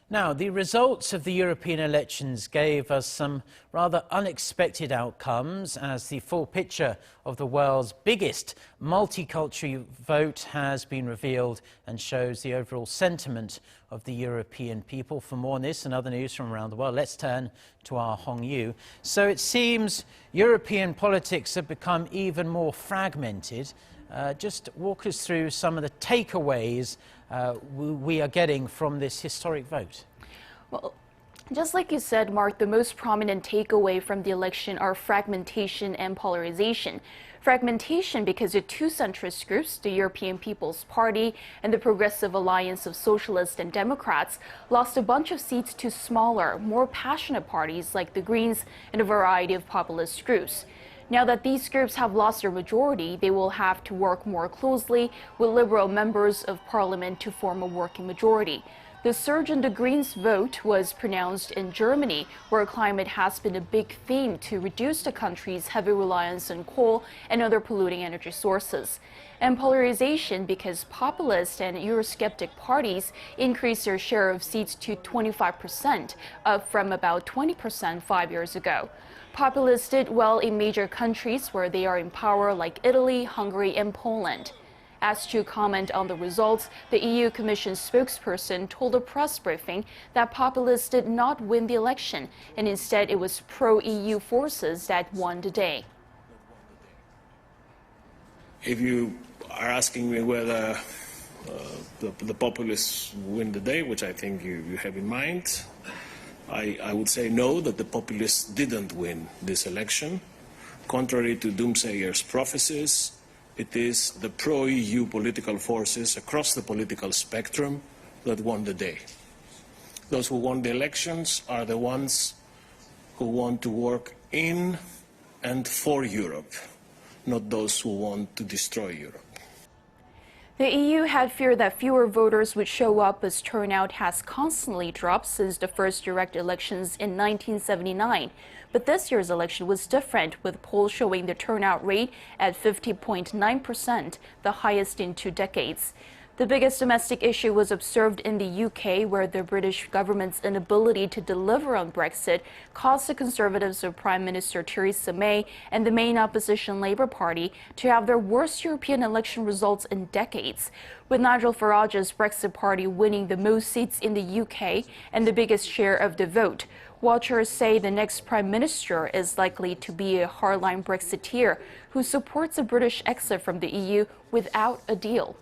Now, the results of the European elections gave us some rather unexpected outcomes as the full picture of the world's biggest multicultural vote has been revealed and shows the overall sentiment of the European people. For more on this and other news from around the world, let's turn to our Hong Yoo. So it seems European politics have become even more fragmented. Just walk us through some of the takeaways we are getting from this historic vote. Well, just like you said, Mark, the most prominent takeaway from the election are fragmentation and polarization. Fragmentation because the two centrist groups, the European People's Party and the Progressive Alliance of Socialists and Democrats, lost a bunch of seats to smaller, more passionate parties like the Greens and a variety of populist groups. Now that these groups have lost their majority, they will have to work more closely with Liberal members of parliament to form a working majority. The surge in the Greens' vote was pronounced in Germany, where climate has been a big theme to reduce the country's heavy reliance on coal and other polluting energy sources. And polarization because populist and Eurosceptic parties increased their share of seats to 25%, up from about 20% 5 years ago. Populists did well in major countries where they are in power like Italy, Hungary, and Poland. Asked to comment on the results, the EU Commission spokesperson told a press briefing that populists did not win the election, and instead it was pro-EU forces that won the day. If you are asking me whether the populists win the day, which I think you have in mind, I would say no, that the populists didn't win this election. Contrary to doomsayers' prophecies, it is the pro-EU political forces across the political spectrum that won the day. Those who won the elections are the ones who want to work in and for Europe, not those who want to destroy Europe. The EU had feared that fewer voters would show up as turnout has constantly dropped since the first direct elections in 1979. But this year's election was different, with polls showing the turnout rate at 50.9%, the highest in 2 decades. The biggest domestic issue was observed in the UK, where the British government's inability to deliver on Brexit caused the Conservatives of Prime Minister Theresa May and the main opposition Labour Party to have their worst European election results in decades, with Nigel Farage's Brexit Party winning the most seats in the UK and the biggest share of the vote. Watchers say the next Prime Minister is likely to be a hardline Brexiteer who supports a British exit from the EU without a deal.